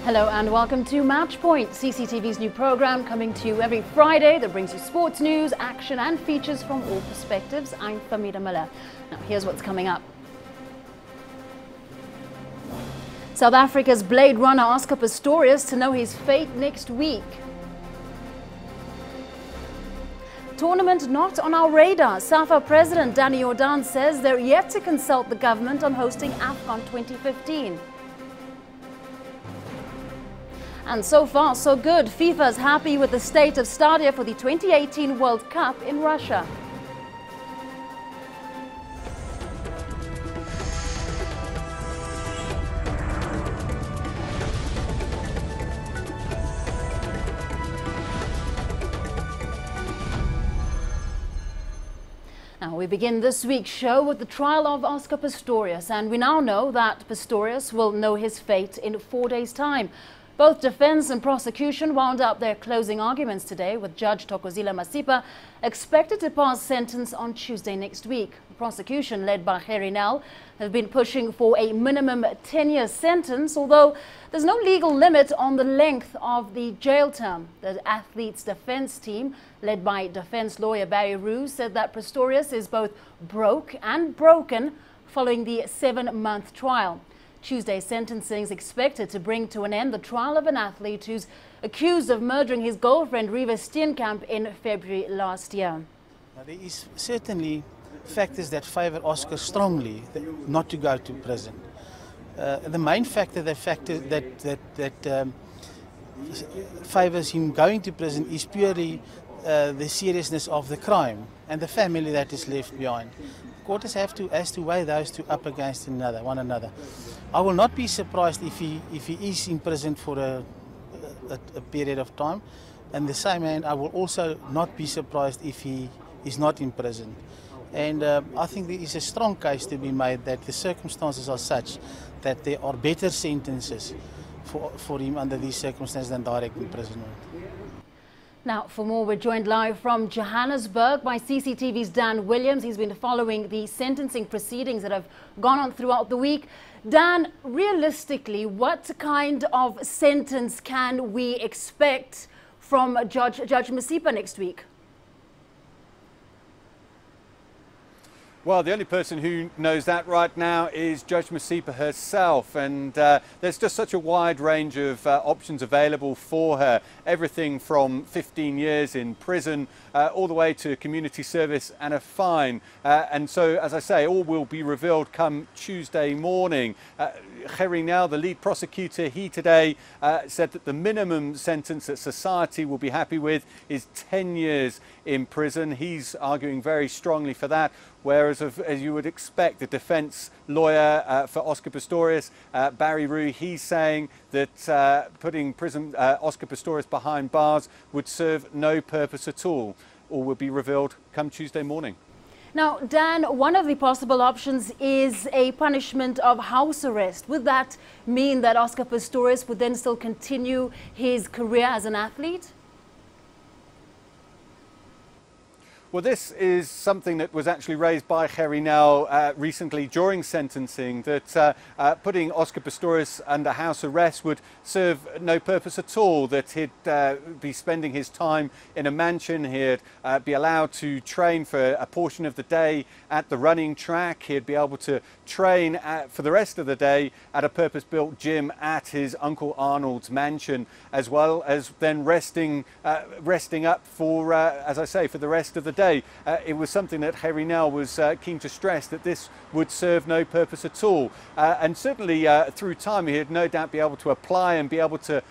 Hello and welcome to Matchpoint, CCTV's new program coming to you every Friday that brings you sports news, action and features from all perspectives. I'm Famida Miller. Now here's what's coming up. South Africa's Blade Runner Oscar Pistorius to know his fate next week. Tournament not on our radar. SAFA President Danny Jordan says they're yet to consult the government on hosting AFCON 2015. And so far, so good. FIFA's happy with the state of Stadia for the 2018 World Cup in Russia. Now, we begin this week's show with the trial of Oscar Pistorius, and we now know that Pistorius will know his fate in 4 days' time. Both defense and prosecution wound up their closing arguments today, with Judge Thokozile Masipa expected to pass sentence on Tuesday next week. The prosecution, led by Gerrie Nel, have been pushing for a minimum 10-year sentence, although there's no legal limit on the length of the jail term. The athlete's defense team, led by defense lawyer Barry Roux, said that Pistorius is both broke and broken following the 7-month trial. Tuesday's sentencing is expected to bring to an end the trial of an athlete who's accused of murdering his girlfriend Reeva Steenkamp in February last year. Now, there is certainly factors that favour Oscar strongly not to go to prison. The main factor that favours him going to prison is purely the seriousness of the crime and the family that is left behind. Courts has to weigh those two up against one another. I will not be surprised if he is in prison for a period of time, and the same hand I will also not be surprised if he is not in prison. And I think there is a strong case to be made that the circumstances are such that there are better sentences for him under these circumstances than direct imprisonment. Now, for more, we're joined live from Johannesburg by CCTV's Dan Williams. He's been following the sentencing proceedings that have gone on throughout the week. Dan, realistically, what kind of sentence can we expect from Judge Masipa next week? Well, the only person who knows that right now is Judge Masipa herself, and there's just such a wide range of options available for her. Everything from 15 years in prison all the way to community service and a fine. And so, as I say, all will be revealed come Tuesday morning. Gerrie Nel, the lead prosecutor, he today said that the minimum sentence that society will be happy with is 10 years in prison. He's arguing very strongly for that. Whereas, as you would expect, the defence lawyer for Oscar Pistorius, Barry Roux, he's saying that putting Oscar Pistorius behind bars would serve no purpose at all. All will be revealed come Tuesday morning. Now, Dan, one of the possible options is a punishment of house arrest. Would that mean that Oscar Pistorius would then still continue his career as an athlete? Well, this is something that was actually raised by Gerrie Nel recently during sentencing, that putting Oscar Pistorius under house arrest would serve no purpose at all, that he'd be spending his time in a mansion, he'd be allowed to train for a portion of the day at the running track, he'd be able to train for the rest of the day at a purpose-built gym at his Uncle Arnold's mansion, as well as then resting up for, as I say, for the rest of the day. It was something that Gerrie Nel was keen to stress, that this would serve no purpose at all. And certainly through time he'd no doubt be able to apply and be able to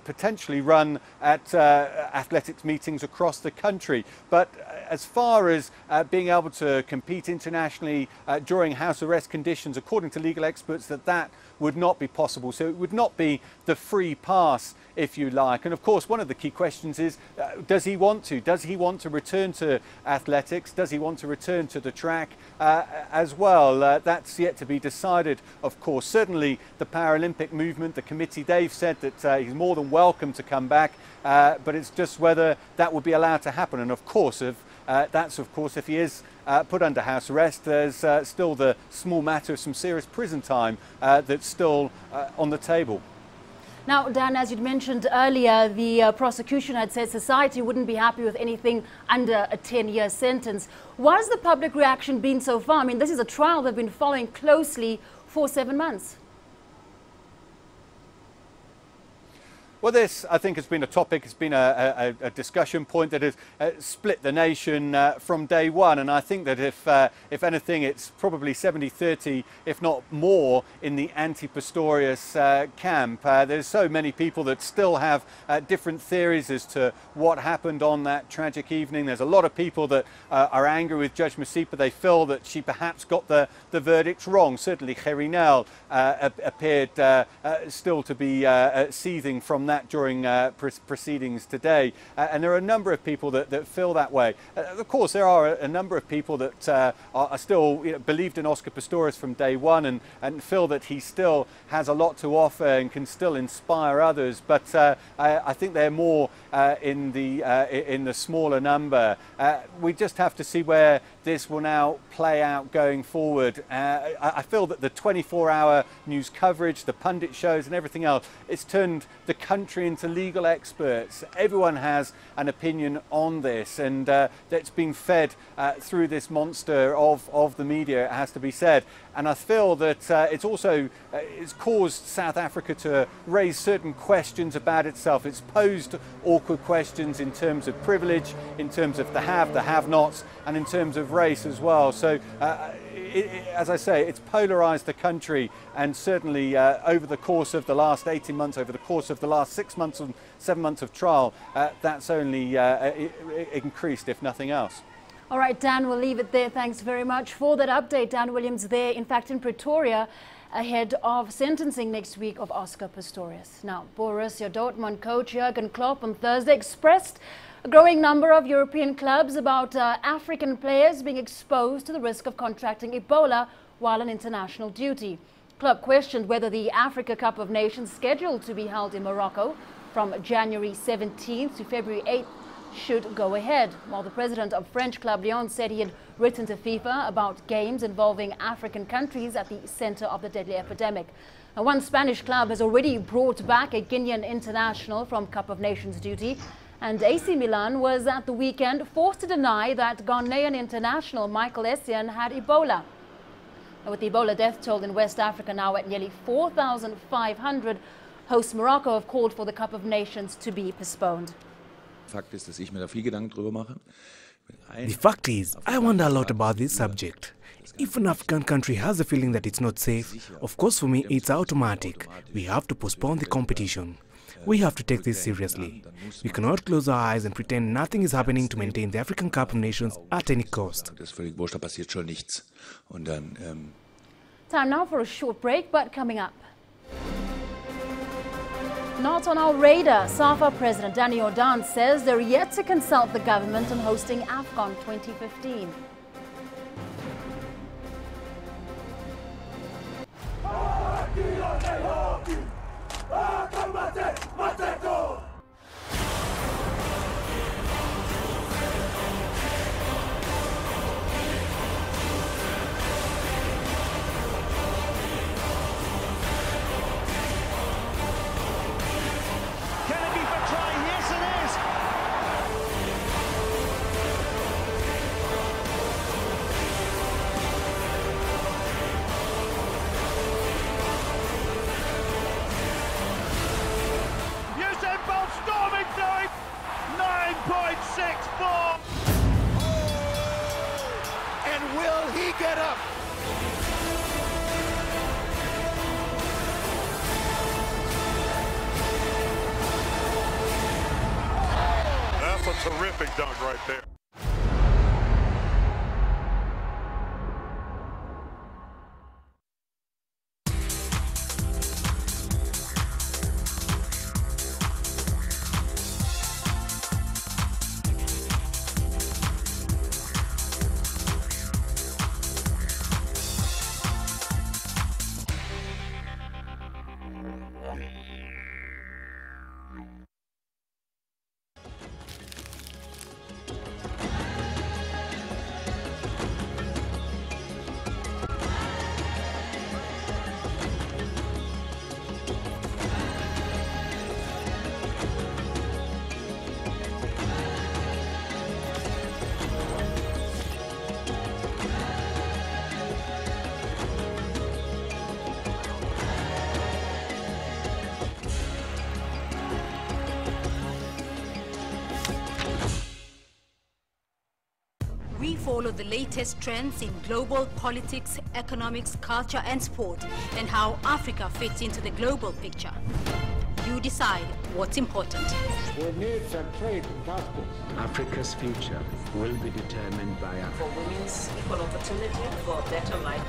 potentially run at athletics meetings across the country. But as far as being able to compete internationally during house arrest conditions, according to legal experts, that would not be possible. So it would not be the free pass, if you like. And of course, one of the key questions is, does he want to? Does he want to return to athletics? Does he want to return to the track as well? That's yet to be decided, of course. Certainly the Paralympic movement, the committee, they've said that he's more than welcome to come back, but it's just whether that will be allowed to happen. And of course, if he is put under house arrest, there's still the small matter of some serious prison time that's still on the table. Now, Dan, as you'd mentioned earlier, the prosecution had said society wouldn't be happy with anything under a 10-year sentence. What has the public reaction been so far? I mean, this is a trial they've been following closely for 7 months. Well, this, I think, has been a topic, it's been a discussion point that has split the nation from day one. And I think that if anything, it's probably 70-30, if not more, in the anti-Pistorius camp. There's so many people that still have different theories as to what happened on that tragic evening. There's a lot of people that are angry with Judge Masipa. They feel that she perhaps got the verdicts wrong. Certainly, Gerrie Nel appeared still to be seething from that during proceedings today, and there are a number of people that feel that way. Of course, there are a number of people that are still believed in Oscar Pistorius from day one and feel that he still has a lot to offer and can still inspire others. But I think they're more in the smaller number. We just have to see where this will now play out going forward. I feel that the 24-hour news coverage, the pundit shows and everything else, it's turned the country into legal experts. Everyone has an opinion on this, and that's being fed through this monster of the media, it has to be said. And I feel that it's also it's caused South Africa to raise certain questions about itself. It's posed awkward questions in terms of privilege, in terms of the have-nots, and in terms of race as well. So as I say, it's polarized the country, and certainly over the course of the last 18 months, over the course of the last 6 months and 7 months of trial, that's only increased, if nothing else. All right, Dan, we'll leave it there. Thanks very much for that update. Dan Williams there, in fact, in Pretoria, ahead of sentencing next week of Oscar Pistorius. Now, Borussia Dortmund coach Jurgen Klopp on Thursday expressed a growing number of European clubs about African players being exposed to the risk of contracting Ebola while on international duty. Klopp questioned whether the Africa Cup of Nations scheduled to be held in Morocco from January 17th to February 8th should go ahead, while the president of French club Lyon said he had written to FIFA about games involving African countries at the center of the deadly epidemic. Now, one Spanish club has already brought back a Guinean international from Cup of Nations duty, and AC Milan was at the weekend forced to deny that Ghanaian international Michael Essien had Ebola. Now, with the Ebola death toll in West Africa now at nearly 4,500, host Morocco have called for the Cup of Nations to be postponed. The fact is, I wonder a lot about this subject. If an African country has a feeling that it's not safe, of course for me it's automatic. We have to postpone the competition. We have to take this seriously. We cannot close our eyes and pretend nothing is happening to maintain the African Cup of Nations at any cost. Time now for a short break, but coming up. Not on our radar, SAFA President Danny Jordaan says they're yet to consult the government on hosting AFCON 2015. Get up! That's a terrific dunk right there. Follow the latest trends in global politics, economics, culture and sport, and how Africa fits into the global picture. You decide what's important. We need a trade justice. Africa's future will be determined by Africa. For women's equal opportunity, for a better life.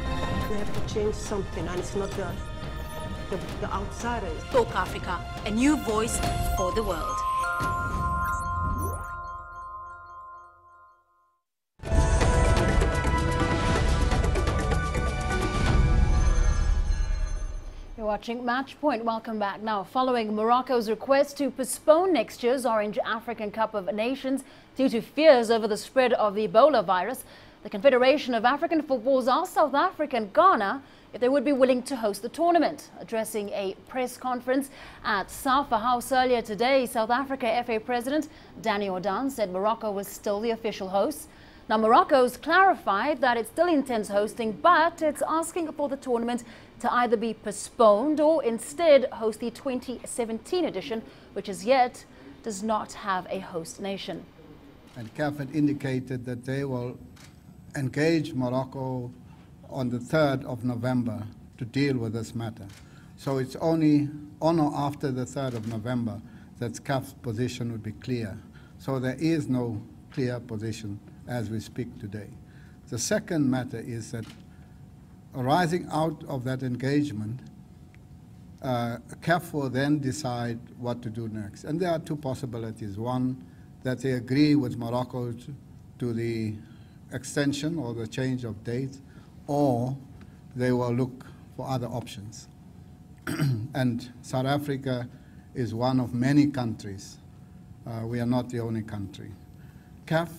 We have to change something, and it's not the outsiders. Talk Africa, a new voice for the world. You're watching Match Point. Welcome back. Now, following Morocco's request to postpone next year's Orange African Cup of Nations due to fears over the spread of the Ebola virus, the Confederation of African Football's asked South Africa and Ghana if they would be willing to host the tournament. Addressing a press conference at Safa House earlier today, South Africa FA President Danny Jordan said Morocco was still the official host. Now, Morocco's clarified that it still intends hosting, but it's asking for the tournament to either be postponed or instead host the 2017 edition, which as yet does not have a host nation. And CAF had indicated that they will engage Morocco on the 3rd of November to deal with this matter. So it's only on or after the 3rd of November that CAF's position would be clear. So there is no clear position as we speak today. The second matter is that arising out of that engagement, CAF will then decide what to do next. And there are two possibilities. One, that they agree with Morocco to the extension or the change of date, or they will look for other options. And South Africa is one of many countries. We are not the only country. CAF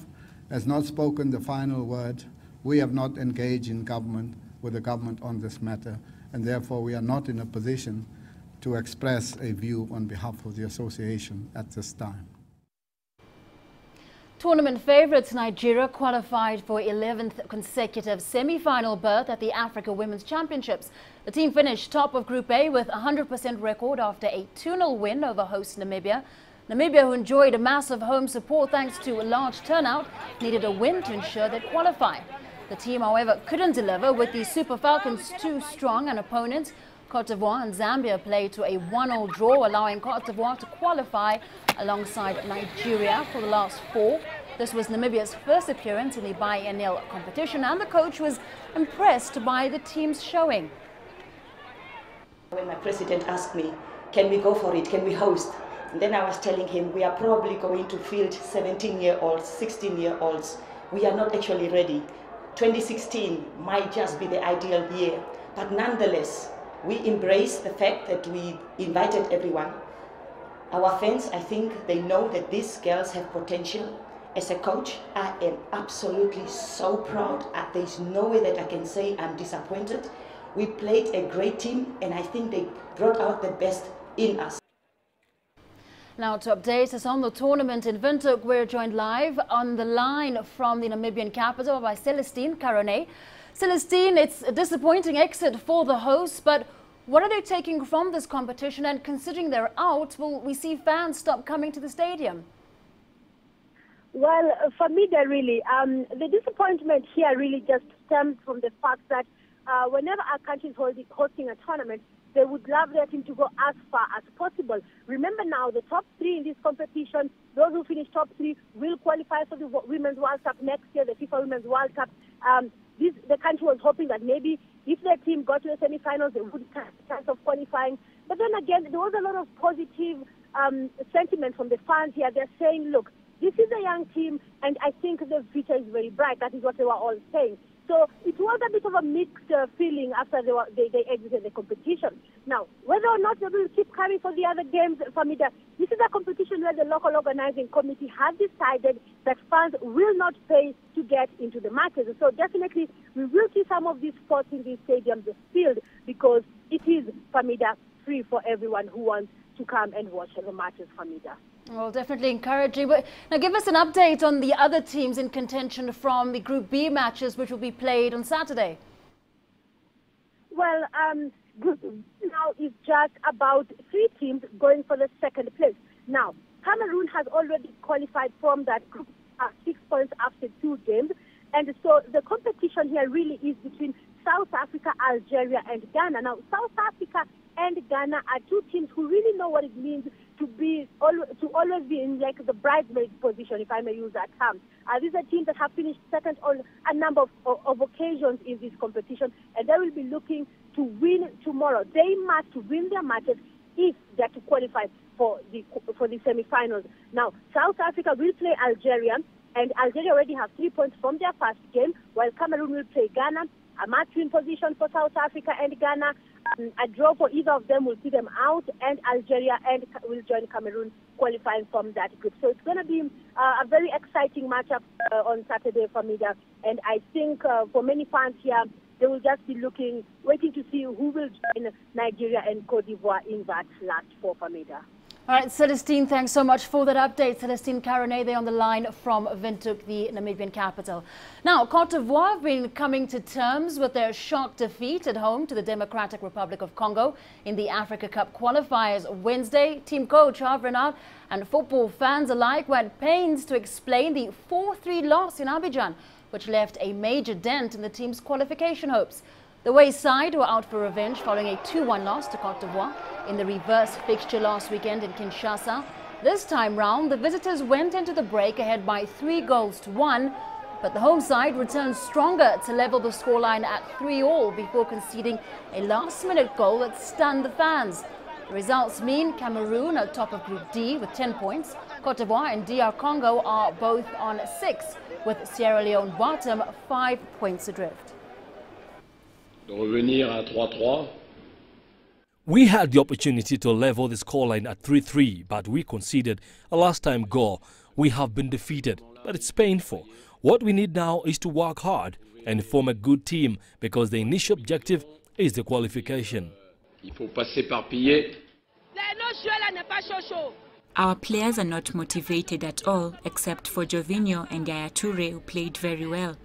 has not spoken the final word. We have not engaged in government with the government on this matter, and therefore we are not in a position to express a view on behalf of the association at this time. Tournament favourites Nigeria qualified for 11th consecutive semi-final berth at the Africa Women's Championships. The team finished top of Group A with a 100% record after a 2-0 win over host Namibia. Namibia, who enjoyed a massive home support thanks to a large turnout, needed a win to ensure they'd qualify. The team, however, couldn't deliver, with the Super Falcons too strong an opponent. Cote d'Ivoire and Zambia played to a 1-0 draw, allowing Cote d'Ivoire to qualify alongside Nigeria for the last four. This was Namibia's first appearance in the biennial competition, and the coach was impressed by the team's showing. When my president asked me, can we go for it, can we host? And then I was telling him, we are probably going to field 17-year-olds, 16-year-olds. We are not actually ready. 2016 might just be the ideal year, but nonetheless, we embrace the fact that we invited everyone. Our fans, I think they know that these girls have potential. As a coach, I am absolutely so proud. There's no way that I can say I'm disappointed. We played a great team, and I think they brought out the best in us. Now, to update us on the tournament in Windhoek, we're joined live on the line from the Namibian capital by Celestine Carone. Celestine, it's a disappointing exit for the hosts, but what are they taking from this competition? And considering they're out, will we see fans stop coming to the stadium? Well, for me, the disappointment here really just stems from the fact that whenever our country is hosting a tournament, they would love their team to go as far as possible. Remember now, the top three in this competition, those who finish top three will qualify for the Women's World Cup next year, the FIFA Women's World Cup. The country was hoping that maybe if their team got to the semi-finals, they would have a chance of qualifying. But then again, there was a lot of positive sentiment from the fans here. They're saying, look, this is a young team, and I think the future is very bright. That is what they were all saying. So it was a bit of a mixed feeling after they exited the competition. Now, whether or not they will keep coming for the other games, Famida, this is a competition where the local organizing committee has decided that fans will not pay to get into the matches. So definitely we will see some of these sports in these stadiums filled, because it is, Famida, free for everyone who wants to come and watch the matches, Famida. Well, definitely encouraging. But now give us an update on the other teams in contention from the Group B matches, which will be played on Saturday. Well, Group B now is just about 3 teams going for the second place. Now, Cameroon has already qualified from that group at 6 points after 2 games. And so the competition here really is between South Africa, Algeria, and Ghana. Now, South Africa and Ghana are two teams who really know what it means to always be in like the bridesmaid position, if I may use that term. These are teams that have finished second on a number of occasions in this competition, and they will be looking to win tomorrow. They must win their matches if they're to qualify for the semi-finals. Now, South Africa will play Algeria, and Algeria already have 3 points from their first game, while Cameroon will play Ghana. A match-win position for South Africa and Ghana. A draw for either of them will see them out, and Algeria will join Cameroon qualifying from that group. So it's going to be a very exciting matchup on Saturday for Media. And I think for many fans here, they will just be waiting to see who will join Nigeria and Cote d'Ivoire in that last four for Media. All right, Celestine, thanks so much for that update. Celestine Karanede on the line from Windhoek, the Namibian capital. Now, Cote d'Ivoire have been coming to terms with their shock defeat at home to the Democratic Republic of Congo in the Africa Cup qualifiers Wednesday. Team coach Hervé Renard and football fans alike went pains to explain the 4-3 loss in Abidjan, which left a major dent in the team's qualification hopes. The away side were out for revenge following a 2-1 loss to Cote d'Ivoire in the reverse fixture last weekend in Kinshasa. This time round, the visitors went into the break ahead by 3-1, but the home side returned stronger to level the scoreline at 3-3 before conceding a last-minute goal that stunned the fans. The results mean Cameroon are top of Group D with 10 points. Cote d'Ivoire and DR Congo are both on 6, with Sierra Leone bottom 5 points adrift. We had the opportunity to level the scoreline at 3-3, but we conceded a last-time goal. We have been defeated, but it's painful. What we need now is to work hard and form a good team, because the initial objective is the qualification. Our players are not motivated at all, except for Jovinho and Yaya Toure, who played very well.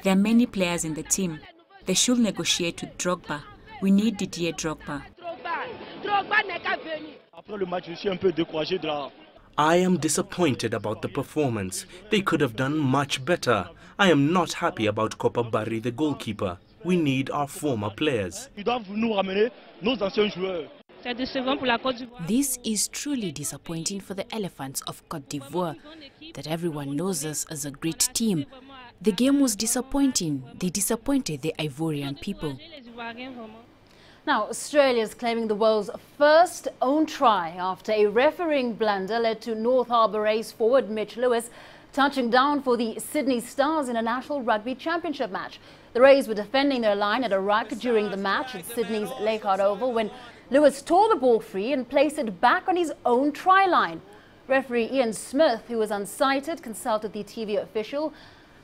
There are many players in the team. They should negotiate with Drogba. We need Didier Drogba. I am disappointed about the performance. They could have done much better. I am not happy about Kopa Barry, the goalkeeper. We need our former players. This is truly disappointing for the Elephants of Cote d'Ivoire, that everyone knows us as a great team. The game was disappointing. They disappointed the Ivorian people. Now, Australia is claiming the world's first own try after a refereeing blunder led to North Harbour Race forward Mitch Lewis touching down for the Sydney Stars in a National Rugby Championship match. The Rays were defending their line at a ruck during the match at Sydney's Leichhardt Oval when Lewis tore the ball free and placed it back on his own try line. Referee Ian Smith, who was unsighted, consulted the TV official,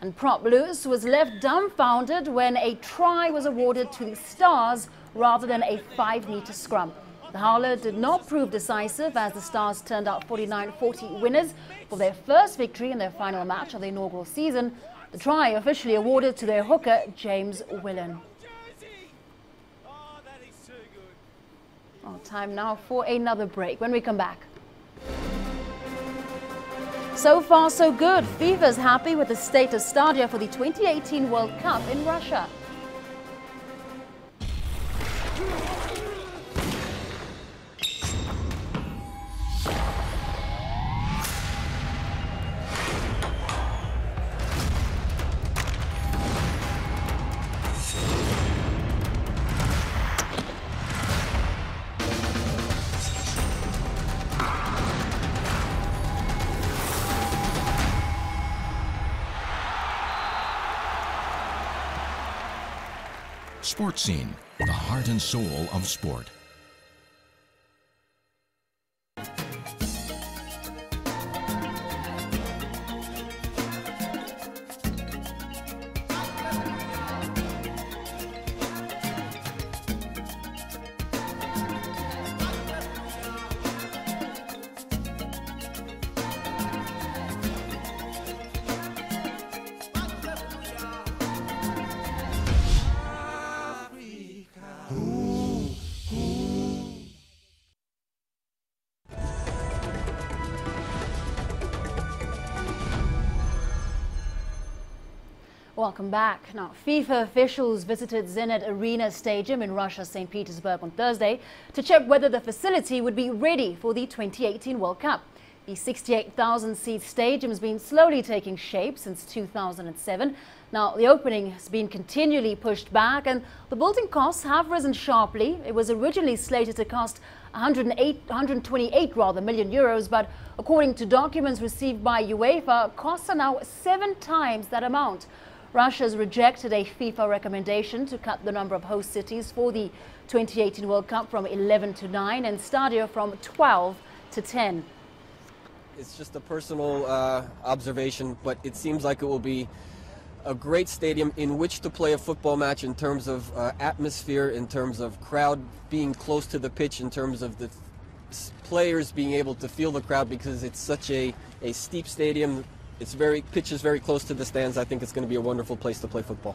and Prop Lewis was left dumbfounded when a try was awarded to the Stars rather than a 5-metre scrum. The howler did not prove decisive as the Stars turned out 49-40 winners for their first victory in their final match of the inaugural season. The try officially awarded to their hooker, James Willen. Time now for another break. When we come back. So far, so good. FIFA's happy with the state of Stadia for the 2018 World Cup in Russia. Sports Scene, the heart and soul of sport. Welcome back. Now, FIFA officials visited Zenit Arena Stadium in Russia's St. Petersburg on Thursday to check whether the facility would be ready for the 2018 World Cup. The 68,000-seat stadium has been slowly taking shape since 2007. Now, the opening has been continually pushed back and the building costs have risen sharply. It was originally slated to cost 128 million euros, but according to documents received by UEFA, costs are now 7 times that amount. Russia has rejected a FIFA recommendation to cut the number of host cities for the 2018 World Cup from 11 to 9 and stadia from 12 to 10. It's just a personal observation, but it seems like it will be a great stadium in which to play a football match in terms of atmosphere, in terms of crowd being close to the pitch, in terms of the players being able to feel the crowd, because it's such a steep stadium. It's pitch is very close to the stands. I think it's going to be a wonderful place to play football.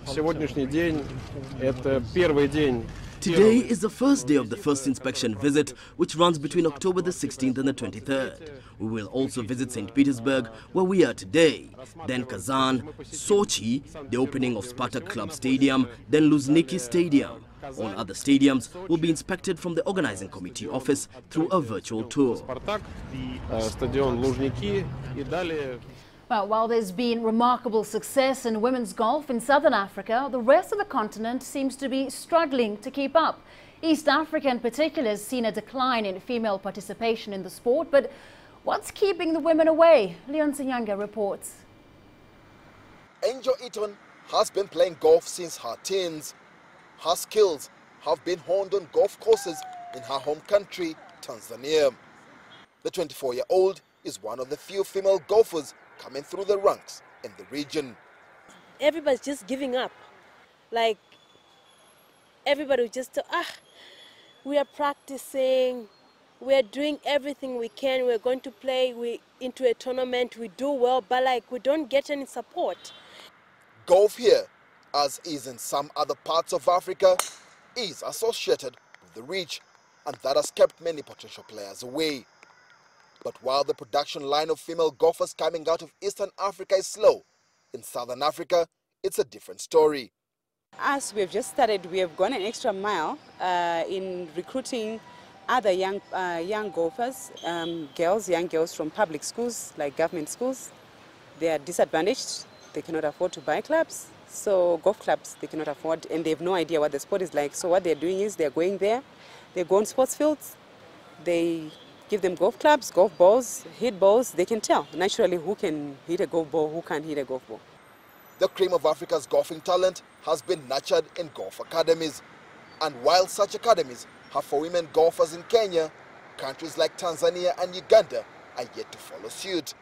Today is the first day of the first inspection visit, which runs between October the 16th and the 23rd. We will also visit St. Petersburg, where we are today, then Kazan, Sochi, the opening of Spartak Club Stadium, then Luzhniki Stadium. All other stadiums will be inspected from the organizing committee office through a virtual tour. Well, while there's been remarkable success in women's golf in southern Africa, the rest of the continent seems to be struggling to keep up. East Africa in particular has seen a decline in female participation in the sport, but what's keeping the women away? Leon Senyanga reports. Angel Eaton has been playing golf since her teens. Her skills have been honed on golf courses in her home country, Tanzania. The 24-year-old is one of the few female golfers coming through the ranks in the region. Everybody's just giving up. Like, everybody just, we are practicing, we are doing everything we can, we're going to play, we into a tournament, we do well, but like, we don't get any support. Golf here, as is in some other parts of Africa, is associated with the rich, and that has kept many potential players away. But while the production line of female golfers coming out of Eastern Africa is slow, in Southern Africa, it's a different story. As we've just started, we have gone an extra mile in recruiting other young golfers, young girls from public schools, like government schools. They are disadvantaged. They cannot afford to buy clubs. So golf clubs, they cannot afford, and they have no idea what the sport is like. So what they're doing is they're going there, they go on sports fields, they give them golf clubs, golf balls, hit balls. They can tell naturally who can hit a golf ball, who can't hit a golf ball. The cream of Africa's golfing talent has been nurtured in golf academies. And while such academies have for women golfers in Kenya, countries like Tanzania and Uganda are yet to follow suit.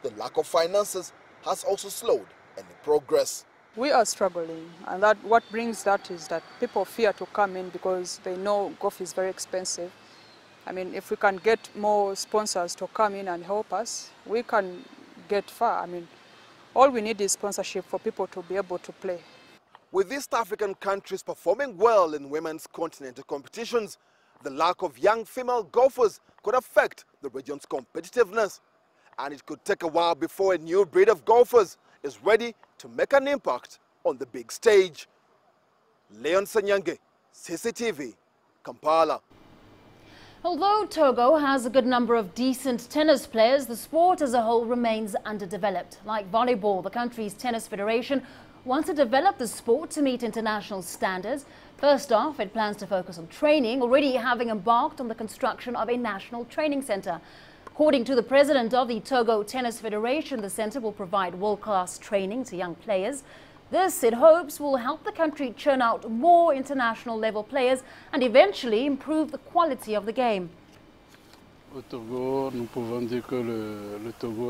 The lack of finances has also slowed any progress. We are struggling, and that what brings that is that people fear to come in because they know golf is very expensive. I mean, if we can get more sponsors to come in and help us, we can get far. I mean, all we need is sponsorship for people to be able to play. With East African countries performing well in women's continental competitions, the lack of young female golfers could affect the region's competitiveness. And it could take a while before a new breed of golfers is ready to make an impact on the big stage. Leon Senyanga, CCTV, Kampala. Although Togo has a good number of decent tennis players, the sport as a whole remains underdeveloped. Like volleyball, the country's tennis federation wants to develop the sport to meet international standards. First off, it plans to focus on training, already having embarked on the construction of a national training center. According to the president of the Togo Tennis Federation, the center will provide world-class training to young players. This, it hopes, will help the country churn out more international level players and eventually improve the quality of the game.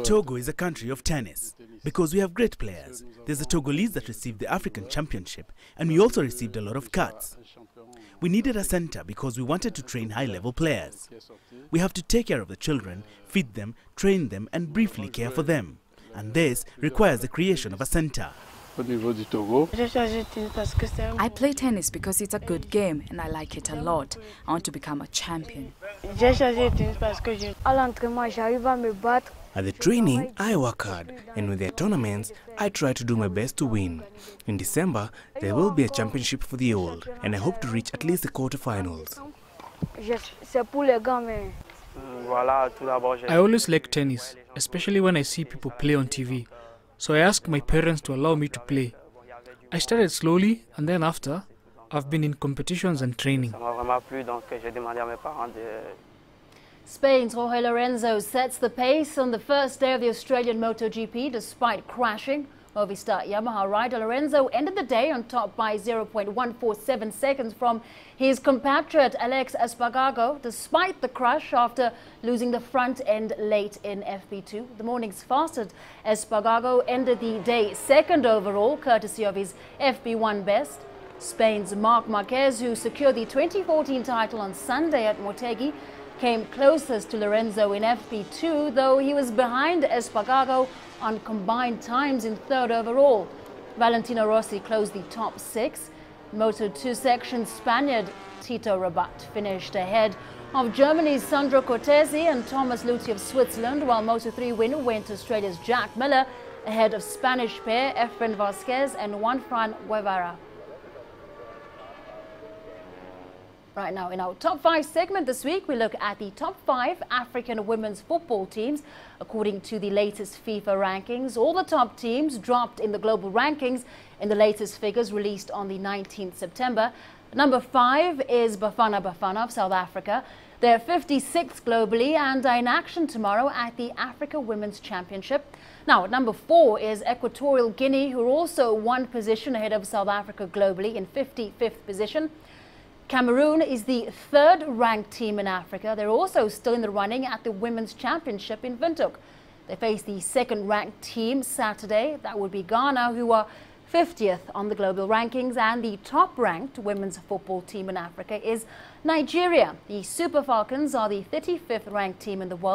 Togo is a country of tennis because we have great players. There's the Togolese that received the African Championship, and we also received a lot of cuts. We needed a center because we wanted to train high-level players. We have to take care of the children, feed them, train them, and briefly care for them. And this requires the creation of a center. I play tennis because it's a good game and I like it a lot. I want to become a champion. À l'entraînement, j'arrive à me battre At the training, I work hard, and with their tournaments, I try to do my best to win. In December, there will be a championship for the old, and I hope to reach at least the quarterfinals. I always like tennis, especially when I see people play on TV. So I asked my parents to allow me to play. I started slowly, and then after, I've been in competitions and training. Spain's Jorge Lorenzo sets the pace on the first day of the Australian MotoGP despite crashing. Movistar Yamaha rider Lorenzo ended the day on top by 0.147 seconds from his compatriot Alex Espargaro despite the crash after losing the front end late in FP2. The morning's fastest Espargaro ended the day second overall courtesy of his FP1 best. Spain's Marc Marquez, who secured the 2014 title on Sunday at Motegi, came closest to Lorenzo in FP2, though he was behind Espargaro on combined times in third overall. Valentino Rossi closed the top 6. Moto2 section Spaniard Tito Rabat finished ahead of Germany's Sandro Cortesi and Thomas Luthi of Switzerland, while Moto3 win went to Australia's Jack Miller ahead of Spanish pair Efren Vasquez and Juanfran Guevara. Right now, in our Top 5 segment this week, we look at the top 5 African women's football teams. According to the latest FIFA rankings, all the top teams dropped in the global rankings in the latest figures released on the 19th September. Number 5 is Bafana Bafana of South Africa. They're 56th globally and are in action tomorrow at the Africa Women's Championship. Now, at number 4 is Equatorial Guinea, who are also one position ahead of South Africa globally in 55th position. Cameroon is the 3rd ranked team in Africa. They're also still in the running at the Women's Championship in Windhoek. They face the 2nd ranked team Saturday. That would be Ghana, who are 50th on the global rankings. And the top ranked women's football team in Africa is Nigeria. The Super Falcons are the 35th ranked team in the world.